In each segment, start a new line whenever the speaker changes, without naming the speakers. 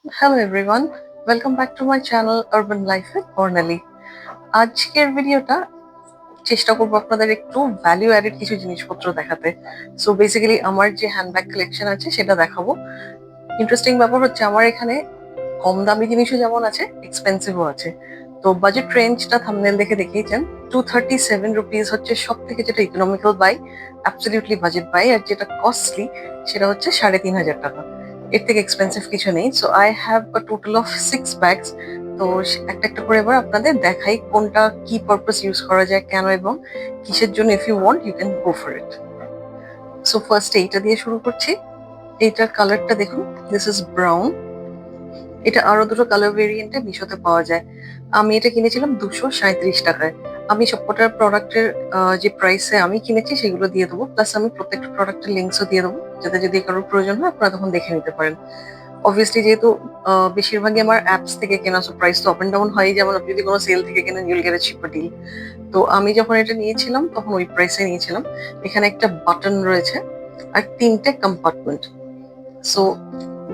Hello everyone, welcome back to my channel Urban Life with Corneli. আজকের ভিডিওটা চেষ্টা করবো আপনাদের একটু ভ্যালু অ্যাডেড কিছু জিনিসপত্র দেখাতে। সো বেসিক্যালি আমার যে হ্যান্ডব্যাগ কালেকশন আছে সেটা দেখাবো। ইন্টারেস্টিং ব্যাপার হচ্ছে আমার এখানে কম দামি জিনিসও যেমন আছে, এক্সপেন্সিভও আছে। তো বাজেট রেঞ্জটা থাম্বনেল দেখে দেখিয়েছেন। 237 রুপিস হচ্ছে সব থেকে যেটা economical buy, absolutely budget buy. আর যেটা কস্টলি সেটা হচ্ছে 3,500 টাকা। এর থেকে এক্সপেন্সিভ কিছু নেই। So I have a total of 6 bags. তো একটা একটা করে এবার আপনাদের দেখাই কোনটা কি পারপাস ইউজ করা যায়, কেন এবং কিসের জন্য। If you want you can go for it. So first এইটা দিয়ে শুরু করছি। এইটার কালারটা দেখুন, দিস ইজ ব্রাউন। এটা আরো দুটো কালার ভেরিয়েন্টে মিশোতে পাওয়া যায়। আমি এটা কিনেছিলাম 237 টাকায়। আমি সবকটা প্রোডাক্টের যে প্রাইসে আমি কিনেছি সেগুলো দিয়ে দেবো, প্লাস আমি প্রত্যেকটা প্রোডাক্টের লিঙ্কসও দিয়ে দেবো, যাতে যদি কারোর প্রয়োজন হয় আপনারা তখন দেখে নিতে পারেন। অবভিয়াসলি যেহেতু বেশিরভাগই আমার অ্যাপস থেকে কেনা, সো প্রাইস তো আপ এন্ড ডাউন হয়। যেমন আপনি যদি কোনো সেল থেকে কেনেন ইউল গেট এ চিপার ডিল। তো আমি যখন এটা নিয়েছিলাম তখন ওই প্রাইসে নিয়েছিলাম। এখানে একটা বাটন রয়েছে আর 3টে কম্পার্টমেন্ট। সো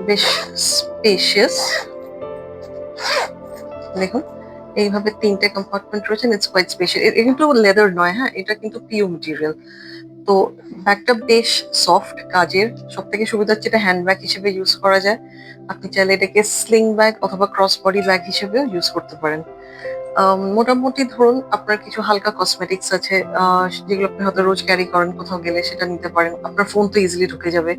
বেশ স্পেশিয়াস। দেখুন, এইভাবে 3টে কম্পার্টমেন্ট রয়েছে। It's quite special. এটা কিন্তু লেদার নয়, হ্যাঁ, এটা কিন্তু পিও মেটেরিয়াল। তো ব্যাগটা বেশ সফট কাজের। সব থেকে সুবিধা হচ্ছে এটা হ্যান্ড ব্যাগ হিসেবে ইউজ করা যায়। আপনি চাইলে এটাকে স্লিং ব্যাগ অথবা ক্রস বডি ব্যাগ হিসেবেও ইউজ করতে পারেন। মোটামুটি ধরুন আপনার কিছু হালকা কসমেটিক্স আছে, যেগুলো আপনি হয়তো রোজ ক্যারি করেন, কোথাও গেলে সেটা নিতে পারেন। আপনার ফোন তো ইজিলি ঢুকে যাবে।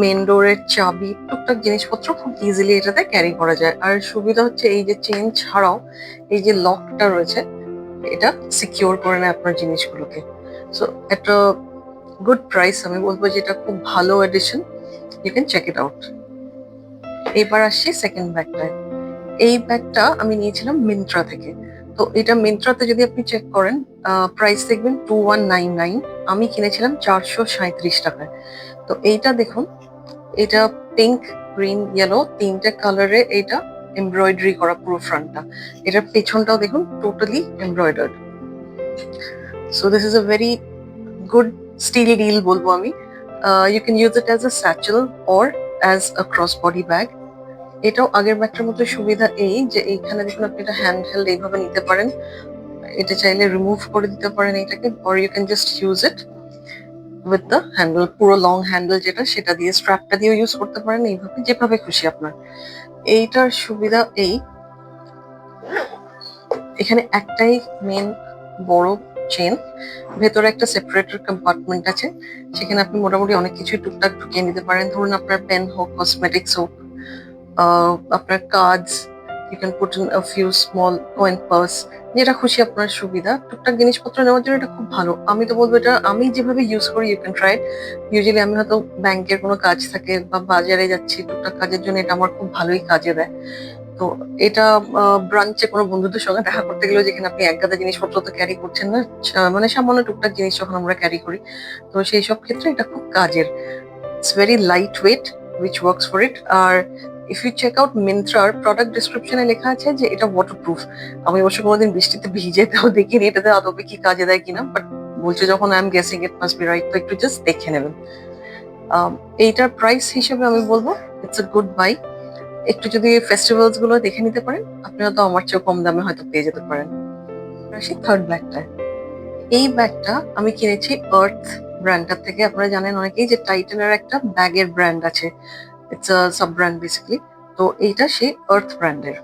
মেন ডোরের চাবি, টুকটাক জিনিসপত্র খুব ইজিলি এটাতে ক্যারি করা যায়। আর সুবিধা হচ্ছে এই যে চেন ছাড়াও এই যে লকটা রয়েছে, এটা সিকিউর করে নেয় আপনার জিনিসগুলোকে। সো একটা গুড প্রাইস, আমি বলবো যে এটা খুব ভালো edition. You can check it out. এবার আসছি সেকেন্ড ব্যাগটায়। এই ব্যাগটা আমি নিয়েছিলাম মিন্ত্রা থেকে। তো এটা মিন্ত্রাতে যদি আপনি চেক করেন, প্রাইস দেখবেন 2199। আমি কিনেছিলাম 437 টাকায়। তো এইটা দেখুন, এটা পিঙ্ক, গ্রিন, ইয়েলো 3টে কালারে এটা এমব্রয়ডারি করা পুরো ফ্রন্টটা। এটার পেছনটাও দেখুন totally embroidered. So this is a very good steal deal বলবো আমি। You can use it as a satchel or as a cross body bag. এটাও আগের ব্যাগটার মতো সুবিধা এই যে এইখানে দেখুন আপনি এটা হ্যান্ড হেল্ড এইভাবে নিতে পারেন। এটা চাইলে রিমুভ করে দিতে পারেন এটাকে, or you can just use it with the handle, পুরো লং হ্যান্ডেল যেটা সেটা দিয়ে, স্ট্র্যাপটা দিয়েও ইউজ করতে পারেন। এইভাবে যেভাবে খুশি আপনার। এইটার সুবিধা এই, এখানে একটাই মেন বড় চেন, ভেতরে একটা সেপারেটর কম্পার্টমেন্ট আছে। সেখানে আপনি মোটামুটি অনেক কিছুই টুকটাক ঢুকিয়ে নিতে পারেন। ধরুন আপনার পেন হোক, কসমেটিক্স হোক, আপনার cards, you can put in a few small coin purse, যেটা খুশি আপনার সুবিধা। টুকটাক জিনিসপত্র নেওয়ার জন্য এটা খুব ভালো। আমি তো বলবো এটা আমি যেভাবে ইউজ করি ইউ ক্যান ট্রাই। ইউজুয়ালি আমি হয়তো ব্যাংকের কোনো কাজ থাকে বা বাজারে যাচ্ছি টুকটাক কাজের জন্য, এটা আমার খুব ভালোই কাজে দেয়। তো এটা ব্রাঞ্চে কোনো বন্ধুদের সঙ্গে দেখা করতে গেলেও, যেখানে আপনি এক গাদা জিনিসপত্র তো ক্যারি করছেন না, মানে সামান্য টুকটাক জিনিস যখন আমরা ক্যারি করি, তো সেই সব ক্ষেত্রে এটা খুব কাজের। It's very light weight, which works for it. আর ইফ ইউ চেক আউট মিন্ত্রার প্রোডাক্ট ডিসক্রিপশনে লেখা আছে যে এটা ওয়াটারপ্রুফ। আমি অবশ্য কোনোদিন বৃষ্টিতে ভিজেতেও দেখিনি এটাতে আদৌ কি কাজে দেয় কিনা, বাট বলছে যখন I am guessing it must be right. তো একটু জাস্ট দেখে নেবেন। এইটার প্রাইস হিসেবে আমি বলবো ইটস আ গুড বাই। একটু যদি ফেস্টিভ্যালস গুলো দেখে নিতে পারেন, আপনি হয়তো আমার চেয়েও কম দামে হয়তো পেয়ে যেতে পারেন। আসি থার্ড ব্যাগটায়। এই ব্যাগটা আমি কিনেছি আর্থ ব্র্যান্ডটার থেকে। আপনারা জানেন অনেকেই যে টাইটানের একটা ব্যাগের ব্র্যান্ড আছে, it's a sub brand basically. তো এইটা সেই আর্থ ব্র্যান্ডের।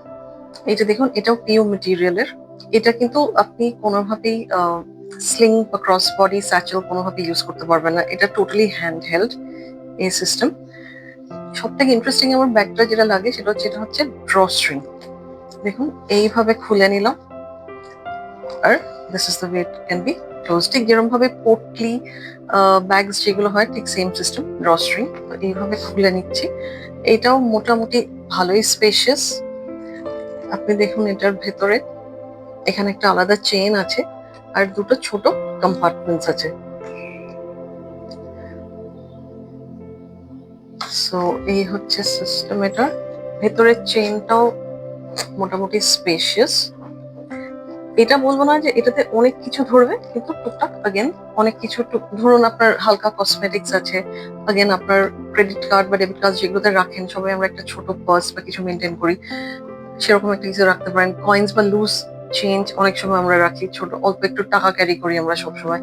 এইটা দেখুন, এটাও পিও মেটেরিয়ালের। এটা কিন্তু আপনি কোনোভাবেই স্লিং বা ক্রস বডি স্যাচেল কোনোভাবে ইউজ করতে পারবেন না। এটা টোটালি হ্যান্ড হেল্ড এই সিস্টেম। সব থেকে ইন্টারেস্টিং আমার ব্যাগটা যেটা লাগে সেটা হচ্ছে, এটা হচ্ছে ড্রস্ট্রিং। দেখুন এইভাবে খুলে নিলাম, আর this is the way it can be close. ঠিক যেরকম ভাবে পোর্টলি ব্যাগস যেগুলো হয়, ঠিক সেম সিস্টেম ড্রস্ট্রিং। তো এইভাবে খুলে নিচ্ছি। এটাও মোটামুটি ভালোই স্পেশিয়াস। আপনি দেখুন এটার ভেতরে এখানে একটা আলাদা চেন আছে আর দুটো ছোট কম্পার্টমেন্টস আছে। সো এই হচ্ছে সিস্টেম। এটার ভেতরের চেনটাও মোটামুটি স্পেশিয়াস। এটা বলবো না যে এটাতে অনেক কিছু ধরবে, কিন্তু টুকটাক আগেন অনেক কিছু ধরুন আপনার হালকা কসমেটিক্স আছে, আগেন আপনার ক্রেডিট কার্ড বা ডেবিট কার্ড যেগুলোতে রাখেন, সবাই আমরা একটা ছোট পার্স বা কিছু মেনটেন করি, সেরকম একটা কিছু রাখতে পারেন। কয়েন্স বা লুজ চেঞ্জ অনেক সময় আমরা রাখি, ছোট অল্প একটু টাকা ক্যারি করি আমরা সবসময়,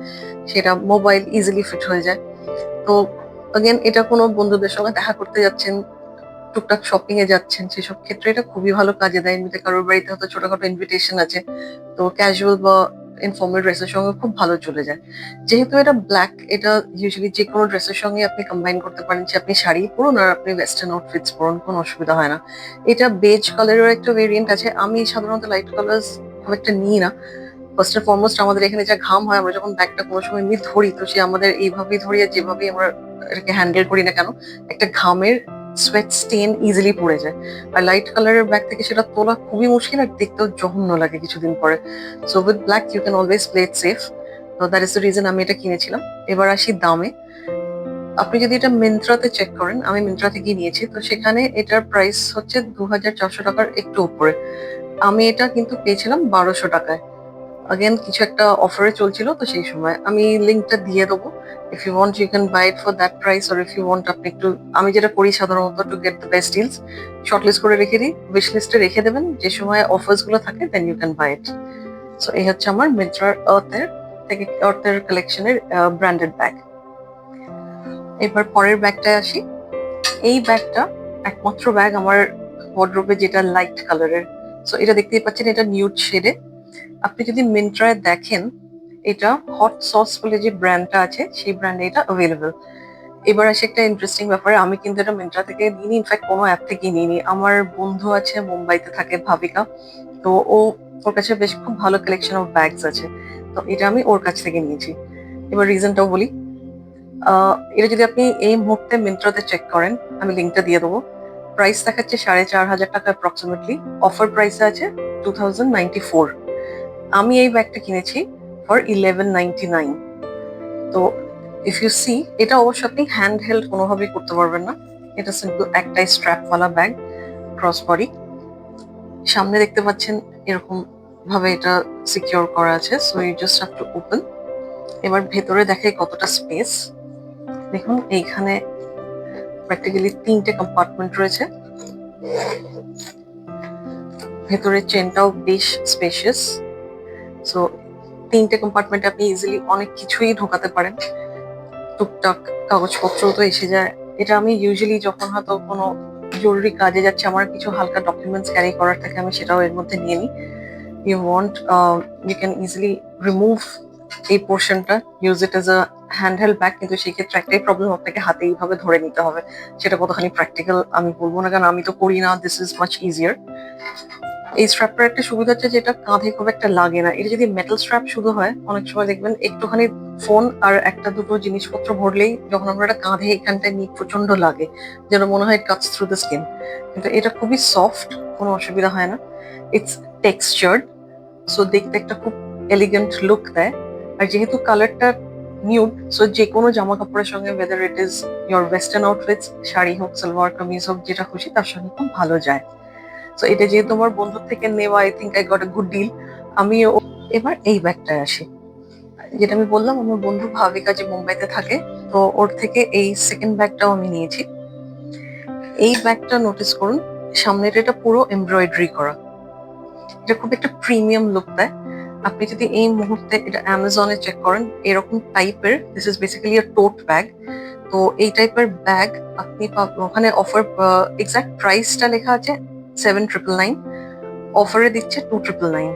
সেটা মোবাইল ইজিলি ফিট হয়ে যায়। তো আগেন এটা কোনো বন্ধুদের সঙ্গে দেখা করতে যাচ্ছেন, টুকটাক শপিং এ যাচ্ছেন, সেসব ক্ষেত্রে এটা খুবই ভালো কাজে দেয়। এমনিতে কারোর বাড়িতে হয়তো ছোটখাটো ইনভিটেশন আছে, তো ক্যাজুয়াল বা ইনফর্মাল ড্রেসের সঙ্গে খুব ভালো চলে যায়। যেহেতু এটা ব্ল্যাক, এটা ইউজুয়ালি যে কোনো ড্রেসের সঙ্গে আপনি কম্বাইন করতে পারেন, যে আপনি শাড়ি পরুন আর আপনি ওয়েস্টার্ন আউটফিটস পরুন, কোনো অসুবিধা হয় না। এটা বেজ কালারের একটা ভেরিয়েন্ট আছে, আমি সাধারণত লাইট কালার খুব একটা নিই না। ফার্স্ট এন্ড ফরমোস্ট আমাদের এখানে যা ঘাম হয়, আমরা যখন ব্যাগটা কোনো সময় এমনি ধরি, তো সে আমাদের এইভাবেই ধরি আর যেভাবেই আমরা এটাকে হ্যান্ডেল করি না কেন, একটা ঘামের সোয়েট স্টেন ইজিলি পড়ে যায়। আর লাইট কালারের ব্যাগ থেকে সেটা তোলা খুবই মুশকিল, আর দেখতেও জঘন্য লাগে কিছুদিন পরে। So with black you can always play it safe. তো দ্যাট ইজ দ্য রিজন আমি এটা কিনেছিলাম। এবার আসি দামে। আপনি যদি এটা মিন্ত্রাতে চেক করেন, আমি মিন্ত্রা থেকে নিয়েছি, তো সেখানে এটার প্রাইস হচ্ছে 2400 টাকার একটু উপরে। আমি এটা কিন্তু পেয়েছিলাম 1200 টাকায়। আগেন কিছু একটা অফারে চলছিল, তো সেই সময় আমি লিঙ্কটা দিয়ে দেবো। If you want you can buy it for that price, আর ইফ ইউ ওয়ান্ট আপনি একটু, আমি যেটা করি সাধারণত to get the best deals, shortlist করে রেখে দিই, উইশ লিস্টে রেখে দেবেন, যে সময় অফার্স গুলো থাকে then you can buy it. So এই হচ্ছে আমার মিন্ত্রার আর্থের কালেকশনের ব্র্যান্ডেড ব্যাগ। এবার পরের ব্যাগটায় আসি। এই ব্যাগটা একমাত্র ব্যাগ আমার ওয়ার্ডরোবে যেটা লাইট কালারের। সো এটা দেখতেই পাচ্ছেন, এটা নিউড শেডে। আপনি যদি মিন্ত্রায় দেখেন, এটা হট সস বলে যে ব্র্যান্ডটা আছে, সেই ব্র্যান্ডে এটা অ্যাভেলেবল। এবার আসে একটা ইন্টারেস্টিং ব্যাপারে, আমি কিন্তু এটা মিন্ত্রা থেকে নিইনি, ইনফ্যাক্ট কোনো অ্যাপ থেকে নিইনি। আমার বন্ধু আছে মুম্বাইতে থাকে, ভাবিকা, তো ওর কাছে বেশ খুব ভালো কালেকশন অফ ব্যাগস আছে, তো এটা আমি ওর কাছ থেকে নিয়েছি। এবার রিজনটাও বলি। এটা যদি আপনি এই মুহূর্তে মিন্ত্রাতে চেক করেন, আমি লিঙ্কটা দিয়ে দেবো, প্রাইস দেখাচ্ছে 4500 টাকা অ্যাপ্রক্সিমেটলি। অফার প্রাইসে আছে 2094। আমি এই ব্যাগটা কিনেছি ফর 1199। তো ইফ ইউ সি, এটা অবশ্য আপনি হ্যান্ড হেল্ড কোনোভাবেই করতে পারবেন না, এটা সিম্পল একটাই স্ট্র্যাপওয়ালা ব্যাগ, ক্রস বডি। সামনে দেখতে পাচ্ছেন এরকম ভাবে এটা সিকিউর করা আছে, so you just have to open. এবার ভেতরে দেখাই কতটা স্পেস। দেখুন এইখানে প্র্যাকটিক্যালি 3টে কম্পার্টমেন্ট রয়েছে। ভেতরের চেনটাও বেশ স্পেশিয়াস। সো 3টে কম্পার্টমেন্টে আপনি ইজিলি অনেক কিছুই ঢোকাতে পারেন, টুকটাক কাগজপত্র তো এসে যায়। এটা আমি ইউজুয়ালি যখন হয়তো কোনো জরুরি কাজে যাচ্ছে, আমার কিছু হালকা ডকুমেন্টস ক্যারি করার থাকে, আমি সেটাও এর মধ্যে নিয়ে নিই। You want, you can easily remove এই পোর্শনটা, use it as a hand held bag, কিন্তু সেই ক্ষেত্রে একটাই প্রবলেম, আপনাকে হাতে এইভাবে ধরে নিতে হবে। সেটা কতখানি প্র্যাকটিক্যাল আমি বলবো না, কারণ আমি তো করি না। This is much easier. এই স্ট্র্যাপটার একটা সুবিধা হচ্ছে যে এটা কাঁধে খুব একটা লাগে না। এটা যদি মেটাল স্ট্র্যাপ শুধু হয়, অনেক সময় দেখবেন একটুখানি ফোন আর একটা দুটো জিনিসপত্র ভরলেই যখন আমরা এটা কাঁধে এখানটায় নিই, প্রচন্ড লাগে, যেন মনে হয় কাটস থ্রু দ্য স্কিন। কিন্তু এটা খুবই সফট, কোনো অসুবিধা হয় না। ইটস টেক্সচার্ড, সো দেখতে একটা খুব এলিগেন্ট লুক দেয়। আর যেহেতু কালারটা নিউড, সো যে কোনো জামা কাপড়ের সঙ্গে, weather it is your western outfits, sari হোক, সালোয়ার কামিজ হোক, যেটা খুশি তার সঙ্গে খুব ভালো যায়। তো এটা যেহেতু আমার বন্ধুর থেকে নেওয়া, I think I got a good deal. আমি এবার এই ব্যাগটায় আসি। যেটা আমি বললাম, আমার বন্ধু ভাবিকা যে মুম্বাইতে থাকে, তো ওর থেকে এই সেকেন্ড ব্যাগটাও আমি নিয়েছি। এই ব্যাগটা নোটিস করুন, সামনের এটা পুরো এমব্রয়ডারি করা, এটা খুব একটা প্রিমিয়াম লুক দেয়। আপনি যদি এই মুহূর্তে এটা অ্যামাজনে চেক করেন, এরকম টাইপের, this is basically a tote bag. তো এই টাইপের ব্যাগ আপনি ওখানে অফার, এক্সাক্ট প্রাইসটা লেখা আছে 7999, অফারে দিচ্ছে 2999।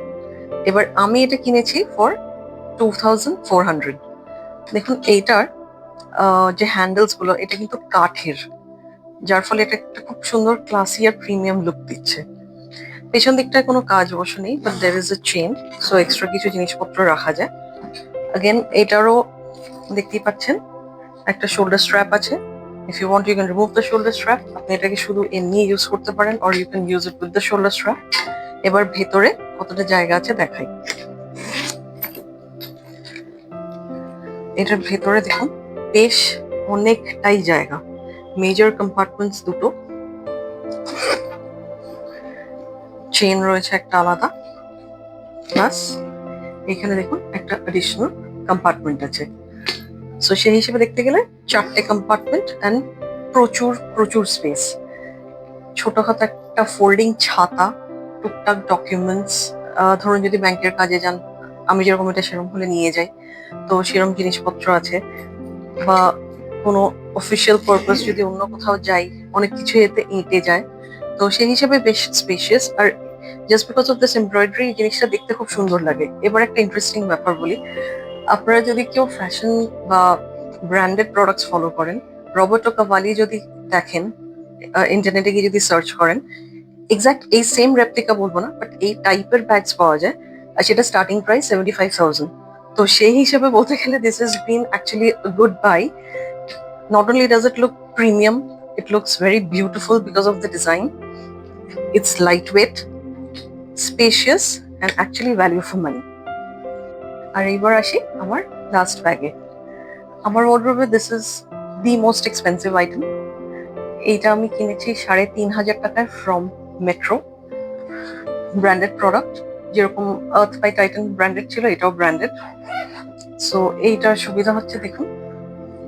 এবার আমি এটা কিনেছি ফর 2400। দেখুন এইটার যে হ্যান্ডেলস গুলো, এটা কিন্তু কাঠের, যার ফলে এটা একটা খুব সুন্দর ক্লাসি আর প্রিমিয়াম লুক দিচ্ছে। পেছন দিকটায় কোনো কাজ অবশ্য নেই, but there is a chain, so extra কিছু জিনিসপত্র রাখা যায়। আগেন এটারও দেখতেই পাচ্ছেন একটা শোল্ডার স্ট্র্যাপ আছে। If you want you can remove the shoulder strap, আপনি এটাকে শুধু এমনি ইউজ করতে পারেন, or you can use it with the shoulder strap. এবার ভেতরে কতটা জায়গা আছে দেখাই। এটার ভেতরে দেখুন বেশ অনেকটাই জায়গা, মেজর কম্পার্টমেন্টস দুটো, চেন রয়েছে একটা আলাদা, প্লাস এখানে দেখুন একটা অ্যাডিশনাল কম্পার্টমেন্ট আছে। সো সেই হিসেবে দেখতে গেলে 4টে কম্পার্টমেন্ট অ্যান্ড প্রচুর প্রচুর স্পেস। ছোটখাটো একটা ফোল্ডিং ছাতা, টুকটাক ডকুমেন্টস, ধরুন যদি ব্যাংকের কাজে যান, আমি যেরকম এটা সেরকম হলে নিয়ে যাই, তো সেরকম জিনিসপত্র আছে। বা কোনো অফিসিয়াল পারপাস যদি অন্য কোথাও যাই, অনেক কিছু এতে এঁটে যায়, তো সেই হিসেবে বেশ স্পেশিয়াস। আর just because of this embroidery জিনিসটা দেখতে খুব সুন্দর লাগে। এবার একটা ইন্টারেস্টিং ব্যাপার বলি, আপনারা যদি কেউ ফ্যাশন বা ব্র্যান্ডেড প্রোডাক্টস ফলো করেন, রবার্টো কাভালি যদি দেখেন, ইন্টারনেটে গিয়ে যদি সার্চ করেন, এক্সাক্ট এই সেম রেপ্লিকা বলবো না, বাট এই টাইপের ব্যাগস পাওয়া যায়, আর সেটা স্টার্টিং প্রাইস 75,000। তো সেই হিসেবে বলতে গেলে this is bin actually good bye. Not only does it look premium, it looks very beautiful because of the design. It's lightweight, spacious, and actually value for money. আর এইবার আসি আমার লাস্ট ব্যাগে। আমার ওয়ার্ডরোবে this is the most expensive item. এইটা আমি কিনেছি 3,500 টাকায় ফ্রম মেট্রো। ব্র্যান্ডেড প্রোডাক্ট, যেরকম আর্থ বাই টাইটান ব্র্যান্ডেড ছিল, এটাও ব্র্যান্ডেড। সো এইটার সুবিধা হচ্ছে দেখুন,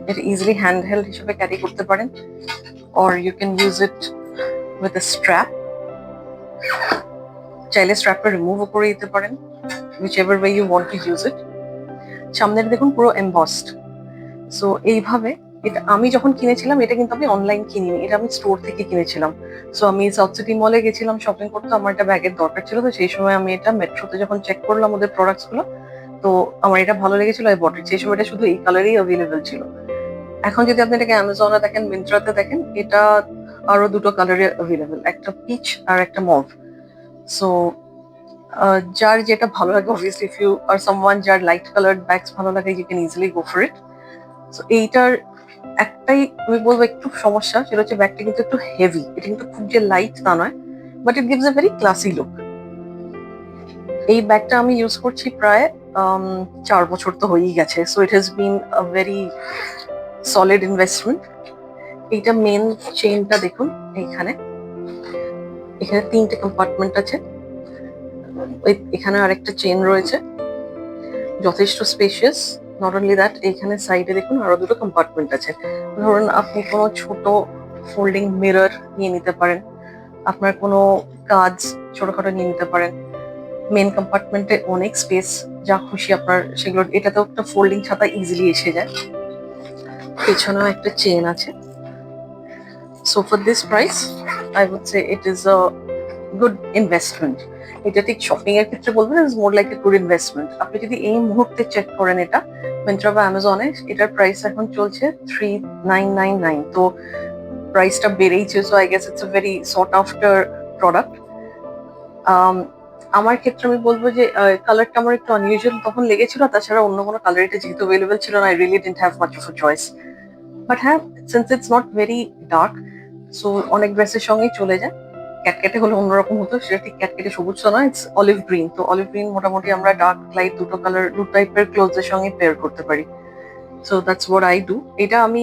এটা ইজিলি হ্যান্ড হেল্ড হিসেবে ক্যারি করতে পারেন, or you can use it with a strap. চাইলে স্ট্র্যাপটা রিমুভও করে দিতে পারেন, whichever way you want to use it. সামনের দেখুন পুরো এমবসড। সো এইভাবে এটা আমি যখন কিনেছিলাম, এটা কিন্তু আমি অনলাইন কিনিনি, এটা আমি স্টোর থেকে কিনেছিলাম। সো আমি সাউথ সিটি মলে গেছিলাম শপিং করতে, আমার একটা ব্যাগের দরকার ছিল, তো সেই সময় আমি এটা মেট্রোতে যখন চেক করলাম ওদের প্রোডাক্টস গুলো, তো আমার এটা ভালো লেগেছিল, আই বট ইট। সেই সময় এটা শুধু এই কালারেই অ্যাভেলেবেল ছিল। এখন যদি আপনি এটাকে অ্যামাজনে দেখেন, মিন্ত্রাতে দেখেন, এটা আরো দুটো কালারে অ্যাভেলেবেল, একটা পিচ আর একটা মভ। সো যার যেটা ভালো লাগে, obviously if you are someone যার লাইট কালার্ড ব্যাগস ভালো লাগে, you can easily go for it. So এইটার একটাই আমি বলবো একটু সমস্যা, সেটা হচ্ছে ব্যাগটা কিন্তু একটু হেভি। এটা কিন্তু খুব যে লাইট তা নয়, but it gives a very classy look. এই ব্যাগটা আমি ইউজ করছি প্রায় 4 বছর তো হয়েই গেছে। So it has been a very solid investment. এইটা মেন চেইনটা দেখুন, এখানে এখানে 3টে কম্পার্টমেন্ট আছে, এখানে আরেকটা চেইন রয়েছে, যথেষ্ট স্পেশিয়াস। নট অনলি দ্যাট, এইখানে সাইডে দেখুন আরো দুটো কম্পার্টমেন্ট আছে। ধরুন আপনি কোনো ছোট ফোল্ডিং মিরর নিয়ে নিতে পারেন, আপনার কোনো কাজ ছোটখাটো নিয়ে নিতে পারেন। মেন কম্পার্টমেন্টে অনেক স্পেস, যা খুশি আপনার সেগুলো। এটাতেও একটা ফোল্ডিং ছাতা ইজিলি এসে যায়। পেছনেও একটা চেন আছে। So for this price I would say it is a good investment. এটা ঠিক শপিং এর ক্ষেত্রে বলবেন, is more like a good investment. আপনি যদি এই মুহূর্তে চেক করেন এটা মিন্ত্রা বা অ্যামাজনে, এটার প্রাইস এখন চলছে 3,999। তো প্রাইসটা বেড়েইছে। So I guess it's a very sought after product. আমার ক্ষেত্রে আমি বলবো যে কালারটা আমার একটু আনইউজুয়াল তখন লেগেছিল, তাছাড়া অন্য কোনো কালার এটা যেহেতু অ্যাভেলেবেল ছিল না, I really didn't have much of a choice. But হ্যাঁ, since it's not very dark, so অনেক ড্রেসের সঙ্গেই চলে যায়। ক্যাটকেটে হলে অন্যরকম হতো, সেটা ঠিক ক্যাটকেটে সবুজ তো নয়, ইটস অলিভ গ্রিন। তো অলিভ গ্রিন মোটামুটি আমরা ডার্ক লাইট দুটো কালার, দু টাইপের ক্লোথসের সঙ্গে পেয়ার করতে পারি। So that's what I do. এটা আমি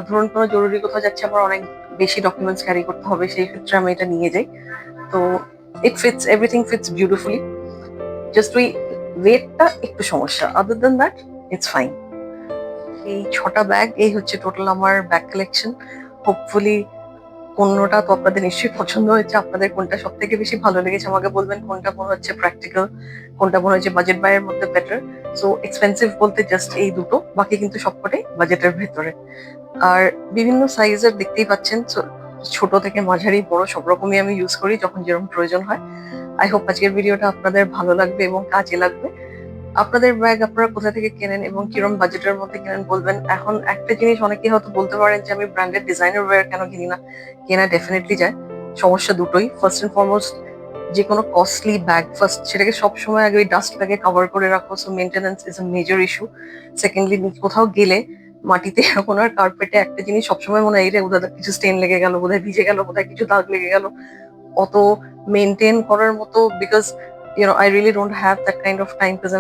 ধরুন কোনো জরুরি কোথাও যাচ্ছি, আমার অনেক বেশি ডকুমেন্টস ক্যারি করতে হবে, সেই ক্ষেত্রে আমি এটা নিয়ে যাই। তো it fits, everything fits beautifully. Just ওই ওয়েটটা একটু সমস্যা, other than that it's fine. এই 6টা ব্যাগ, এই হচ্ছে টোটাল আমার ব্যাগ কালেকশন। হোপফুলি কোনটা তো আপনাদের নিশ্চয়ই পছন্দ হয়েছে। আপনাদের কোনটা সব থেকে বেশি ভালো লেগেছে আমাকে বলবেন, কোনটা মনে হচ্ছে প্র্যাকটিক্যাল, কোনটা মনে হচ্ছে বাজেট বাইয়ের মধ্যে বেটার। সো এক্সপেন্সিভ বলতে জাস্ট এই দুটো, বাকি কিন্তু সবকটাই বাজেটের ভেতরে। আর বিভিন্ন সাইজের দেখতেই পাচ্ছেন, ছোট থেকে মাঝারি বড় সব রকমই আমি ইউজ করি যখন যেরকম প্রয়োজন হয়। আই হোপ আজকের ভিডিওটা আপনাদের ভালো লাগবে এবং কাজে লাগবে। আপনাদের ব্যাগ আপনারা কোথা থেকে কেনেন এবং কিরকম বাজেটের মধ্যে কেনেন বলবেন। এখন একটা জিনিস অনেকে হয়তো বলতে পারেন যে আমি ব্র্যান্ডেড ডিজাইনার ওয়্যার কেন কিনি না, কেনা ডেফিনেটলি যায়। সমস্যা দুটোই, ফার্স্ট এন্ড ফরমোস্ট যে কোনো কস্টলি ব্যাগ ফার্স্ট সেটাকে সবসময় আগে ওই ডাস্ট ব্যাগে কভার করে রাখো, so maintenance is a major issue. Secondly কোথাও গেলে মাটিতে এখন আর কার্পেটে একটা জিনিস সবসময় মনে হয়, এই রে বোধহয় কিছু স্টেন লেগে গেল, বোধহয় ভিজে গেল, বোধহয় কিছু দাগ লেগে গেল, অত মেনটেন করার মতো, because I really don't have that kind of time because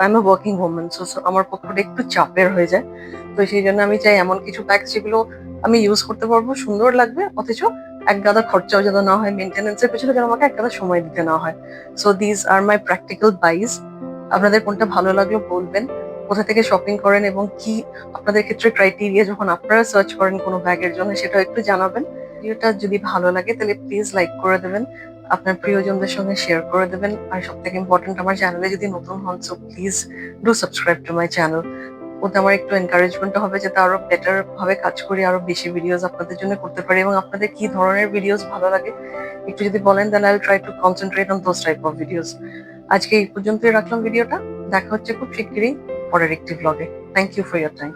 I'm a working woman, so আমার পক্ষে একটু চাপের হয়ে যায়। তো সেই জন্য আমি চাই এমন কিছু ব্যাগ যেগুলো আমি ইউজ করতে পারবো, সুন্দর লাগবে, অথচ এক গাদা খরচাও যেন না হয়, মেনটেন্যান্সের পেছনে যেন আমাকে এক গাদা সময় দিতে না হয়। So these are my practical buys. আপনাদের কোনটা ভালো লাগলো বলবেন, কোথা থেকে শপিং করেন এবং কি আপনাদের ক্ষেত্রে ক্রাইটেরিয়া যখন আপনারা সার্চ করেন কোনো ব্যাগের জন্য সেটাও একটু জানাবেন। ভিডিওটা যদি ভালো লাগে তাহলে প্লিজ লাইক করে দেবেন, আপনার প্রিয়জনদের সঙ্গে শেয়ার করে দেবেন। আর সব থেকে ইম্পর্টেন্ট, আমার চ্যানেলে যদি নতুন হন so please do subscribe to my channel. ওতে আমার একটু এনকারেজমেন্ট হবে যাতে আরো বেটার ভাবে কাজ করি, আরো বেশি ভিডিওস আপনাদের জন্য করতে পারি। এবং আপনাদের কি ধরনের ভিডিওস ভালো লাগে একটু যদি বলেন, then I will try to concentrate on those type of videos. আজকে এই পর্যন্তই রাখলাম ভিডিওটা, দেখা হচ্ছে খুব শিগগিরই পরের একটি ব্লগে। Thank you for your time.